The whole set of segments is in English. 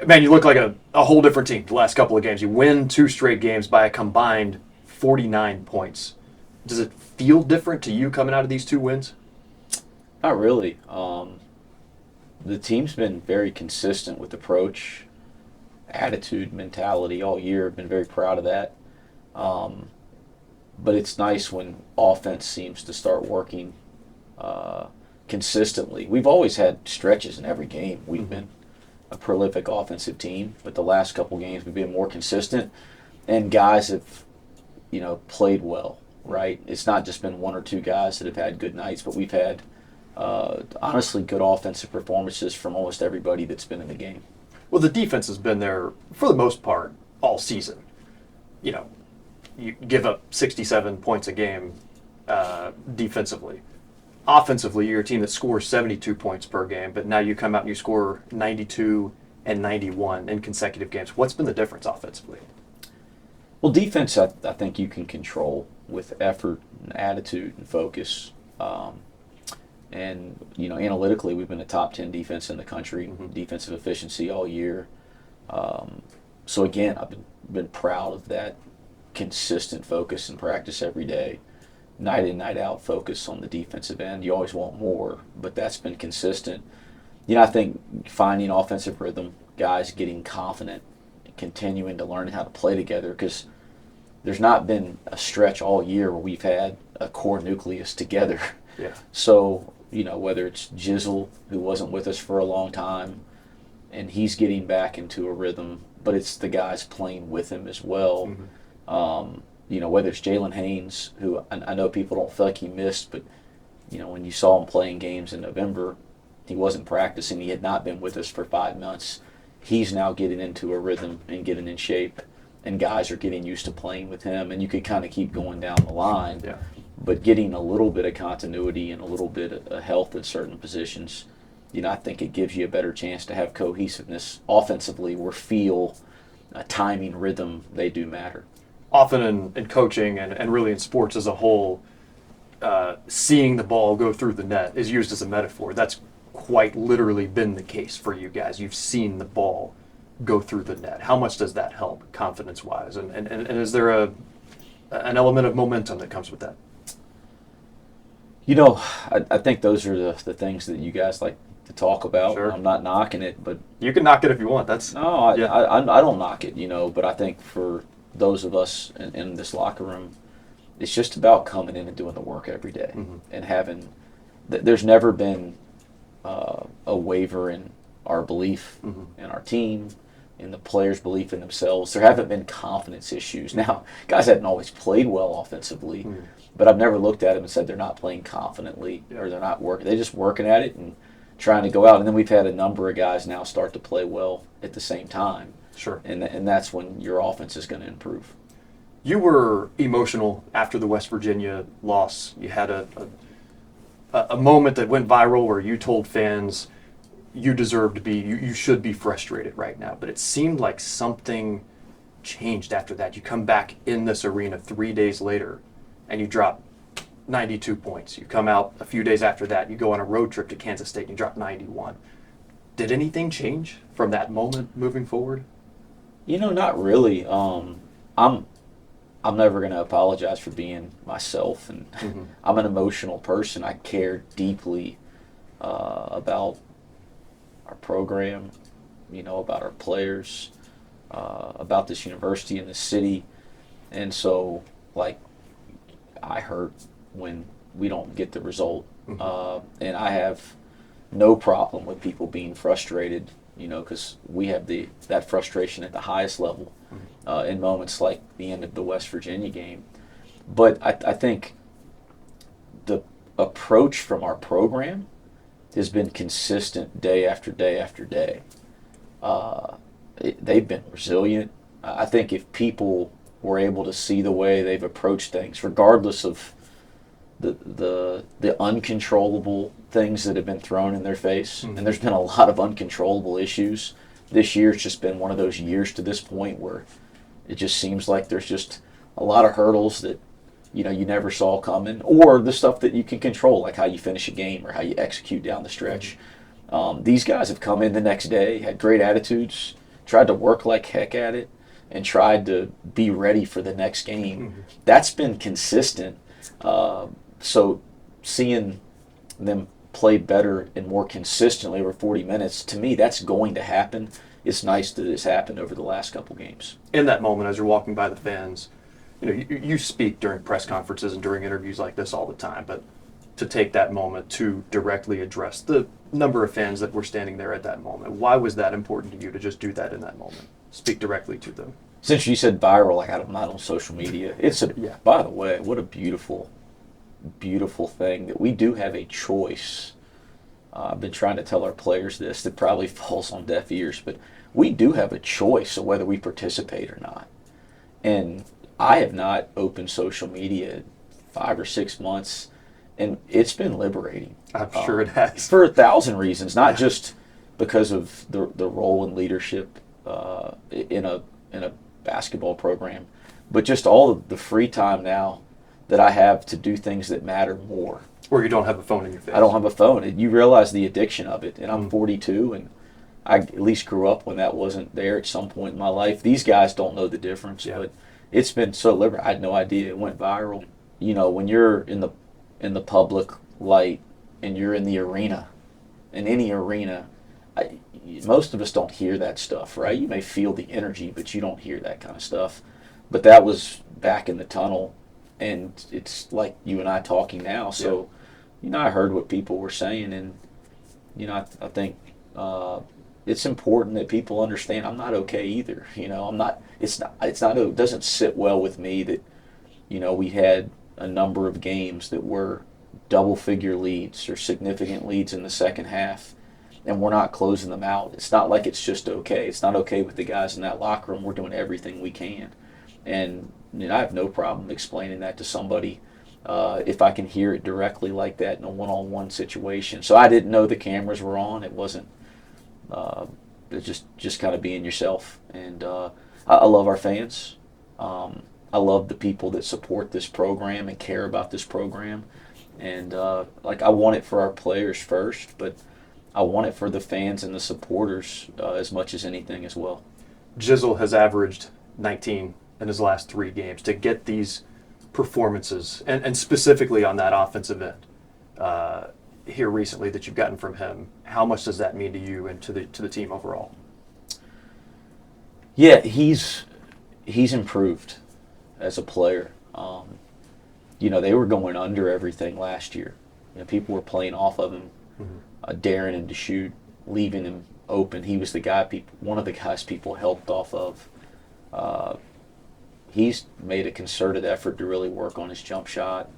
Man, you look like a whole different team the last couple of games. You win 2 straight games by a combined 49 points. Does it feel different to you coming out of these 2 wins? Not really. The team's been very consistent with approach, attitude, mentality all year. I've been very proud of that. Um, but it's nice when offense seems to start working uh, consistently. We've always had stretches in every game. We've been a prolific offensive team, but the last couple games we've been more consistent, and guys have, played well. Right? It's not just been one or two guys that have had good nights, but we've had honestly good offensive performances from almost everybody that's been in the game. Well, the defense has been there for the most part all season. You know, you give up 67 points a game defensively. Offensively, you're a team that scores 72 points per game, but now you come out and you score 92 and 91 in consecutive games. What's been the difference offensively? Well, defense, I think you can control with effort and attitude and focus. Analytically, we've been a top 10 defense in the country, defensive efficiency all year. So again, I've been proud of that consistent focus and practice every day, night in, night out focus on the defensive end. You always want more, but that's been consistent. I think finding offensive rhythm, guys getting confident, continuing to learn how to play together, because there's not been a stretch all year where we've had a core nucleus together. Yeah. So, whether it's Jizzle, who wasn't with us for a long time, and he's getting back into a rhythm, but it's the guys playing with him as well. Whether it's Jalen Haynes, who I know people don't feel like he missed, but, when you saw him playing games in November, he wasn't practicing. He had not been with us for 5 months. He's now getting into a rhythm and getting in shape, and guys are getting used to playing with him, and you could kind of keep going down the line. Yeah. But getting a little bit of continuity and a little bit of health in certain positions, I think it gives you a better chance to have cohesiveness offensively, where feel, timing, rhythm, they do matter. Often in coaching and really in sports as a whole, seeing the ball go through the net is used as a metaphor. That's quite literally been the case for you guys. You've seen the ball go through the net. How much does that help confidence-wise? And is there an element of momentum that comes with that? I think those are the things that you guys like to talk about. Sure. I'm not knocking it, but You can knock it if you want. no, I don't knock it, but I think for those of us in this locker room, it's just about coming in and doing the work every day and having. There's never been a waiver in our belief in our team, in the players' belief in themselves. There haven't been confidence issues. Now, guys haven't always played well offensively, but I've never looked at them and said they're not playing confidently or they're not working. They're just working at it and trying to go out. And then we've had a number of guys now start to play well at the same time. Sure. And that's when your offense is going to improve. You were emotional after the West Virginia loss. You had a moment that went viral where you told fans you deserve to be, you should be frustrated right now. But it seemed like something changed after that. You come back in this arena 3 days later and you drop 92 points. You come out a few days after that, you go on a road trip to Kansas State and you drop 91. Did anything change from that moment moving forward? Not really. I'm never going to apologize for being myself, and I'm an emotional person. I care deeply about our program, about our players, about this university and this city, and so I hurt when we don't get the result, and I have no problem with people being frustrated, because we have that frustration at the highest level in moments like the end of the West Virginia game. But I think the approach from our program has been consistent day after day after day. They've been resilient. I think if people were able to see the way they've approached things, regardless of the uncontrollable things that have been thrown in their face, and there's been a lot of uncontrollable issues. This year's just been one of those years to this point where it just seems like there's just a lot of hurdles that you never saw coming, or the stuff that you can control, like how you finish a game or how you execute down the stretch. These guys have come in the next day, had great attitudes, tried to work like heck at it, and tried to be ready for the next game. Mm-hmm. That's been consistent. So seeing them play better and more consistently over 40 minutes, to me, that's going to happen. It's nice that it's happened over the last couple games. In that moment, as you're walking by the fans, you speak during press conferences and during interviews like this all the time, but to take that moment to directly address the number of fans that were standing there at that moment, why was that important to you to just do that in that moment? Speak directly to them. Since you said viral, like I'm not on social media, by the way, what a beautiful, beautiful thing that we do have a choice. I've been trying to tell our players this, that probably falls on deaf ears, but we do have a choice of whether we participate or not. And I have not opened social media in 5 or 6 months, and it's been liberating. I'm sure it has. For 1,000 reasons, not just because of the role in leadership in a basketball program, but just all of the free time now that I have to do things that matter more. Where you don't have a phone in your face. I don't have a phone. And you realize the addiction of it. And I'm 42, and I at least grew up when that wasn't there at some point in my life. These guys don't know the difference, but it's been so liberating. I had no idea it went viral. When you're in the public light and you're in the arena, in any arena, most of us don't hear that stuff, right? You may feel the energy, but you don't hear that kind of stuff. But that was back in the tunnel, and it's like you and I talking now. So, I heard what people were saying, and, I think it's important that people understand I'm not okay either. It doesn't sit well with me that, we had a number of games that were double-figure leads or significant leads in the second half, and we're not closing them out. It's not like it's just okay. It's not okay with the guys in that locker room. We're doing everything we can. And I have no problem explaining that to somebody if I can hear it directly like that in a one-on-one situation. So I didn't know the cameras were on. It wasn't just kind of being yourself. And I love our fans. I love the people that support this program and care about this program. And I want it for our players first, but I want it for the fans and the supporters as much as anything as well. Jizzle has averaged 19 in his last 3 games. To get these performances, and specifically on that offensive end here recently that you've gotten from him, how much does that mean to you and to the team overall? Yeah, he's improved as a player. They were going under everything last year. People were playing off of him, daring him to shoot, leaving him open. He was one of the guys people helped off of. He's made a concerted effort to really work on his jump shot,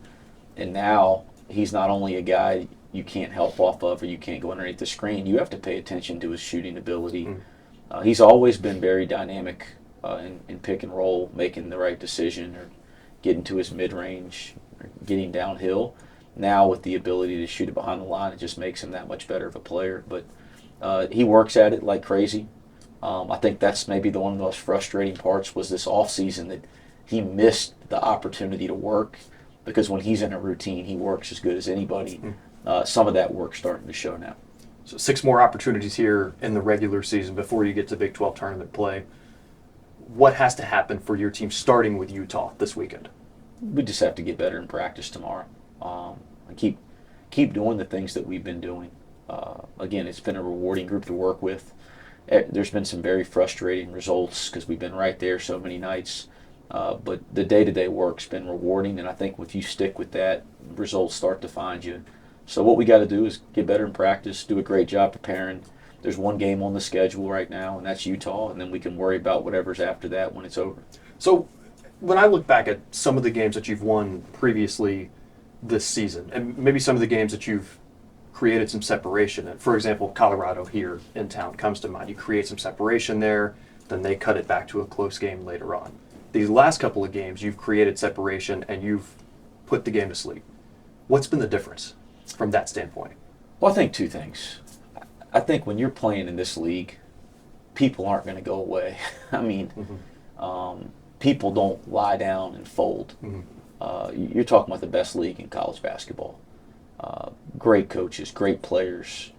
and now he's not only a guy you can't help off of or you can't go underneath the screen. You have to pay attention to his shooting ability. He's always been very dynamic in pick and roll, making the right decision or getting to his mid-range or getting downhill. Now with the ability to shoot it behind the line, it just makes him that much better of a player. But he works at it like crazy. I think that's maybe one of the most frustrating parts was this offseason, that he missed the opportunity to work, because when he's in a routine, he works as good as anybody. Some of that work's starting to show now. So 6 more opportunities here in the regular season before you get to Big 12 tournament play. What has to happen for your team, starting with Utah this weekend? We just have to get better in practice tomorrow. And keep doing the things that we've been doing. Again, it's been a rewarding group to work with. There's been some very frustrating results because we've been right there so many nights. But the day-to-day work's been rewarding, and I think if you stick with that, results start to find you. So what we got to do is get better in practice, do a great job preparing. There's one game on the schedule right now, and that's Utah, and then we can worry about whatever's after that when it's over. So when I look back at some of the games that you've won previously this season, and maybe some of the games that you've created some separation in, for example, Colorado here in town comes to mind. You create some separation there, then they cut it back to a close game later on. These last couple of games, you've created separation and you've put the game to sleep. What's been the difference from that standpoint? Well, I think 2 things. I think when you're playing in this league, people aren't going to go away. I mean, people don't lie down and fold. You're talking about the best league in college basketball. Great coaches, great players,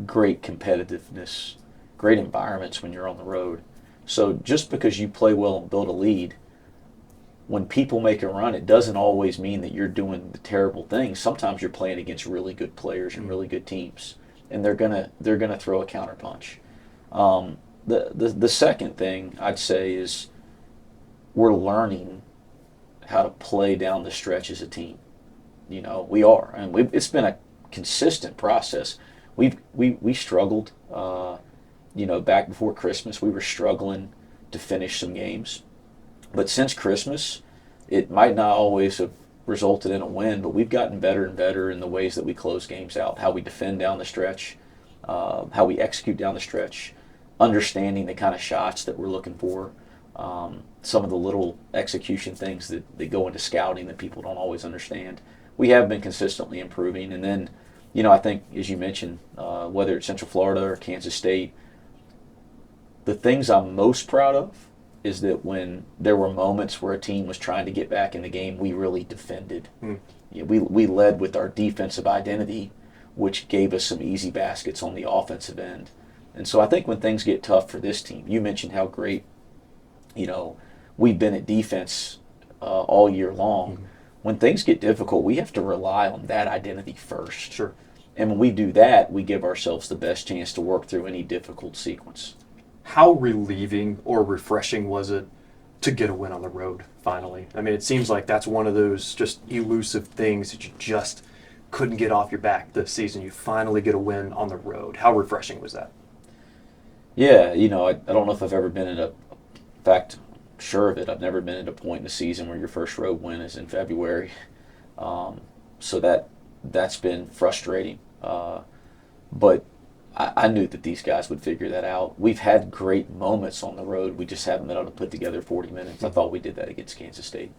great competitiveness, great environments when you're on the road. So just because you play well and build a lead, when people make a run, it doesn't always mean that you're doing the terrible things. Sometimes you're playing against really good players and really good teams, and they're gonna throw a counterpunch. The second thing I'd say is we're learning how to play down the stretch as a team. We are, and it's been a consistent process. We struggled. Back before Christmas, we were struggling to finish some games. But since Christmas, it might not always have resulted in a win, but we've gotten better and better in the ways that we close games out, how we defend down the stretch, how we execute down the stretch, understanding the kind of shots that we're looking for, some of the little execution things that go into scouting that people don't always understand. We have been consistently improving. And then, I think, as you mentioned, whether it's Central Florida or Kansas State, the things I'm most proud of is that when there were moments where a team was trying to get back in the game, we really defended. We led with our defensive identity, which gave us some easy baskets on the offensive end. And so I think when things get tough for this team, you mentioned how great, we've been at defense all year long. When things get difficult, we have to rely on that identity first. Sure. And when we do that, we give ourselves the best chance to work through any difficult sequence. How relieving or refreshing was it to get a win on the road finally? I mean, it seems like that's one of those just elusive things that you just couldn't get off your back this season. You finally get a win on the road. How refreshing was that? Yeah, I don't know if I've ever been in fact, sure of it, I've never been at a point in the season where your first road win is in February. So that's been frustrating. But I knew that these guys would figure that out. We've had great moments on the road. We just haven't been able to put together 40 minutes. I thought we did that against Kansas State.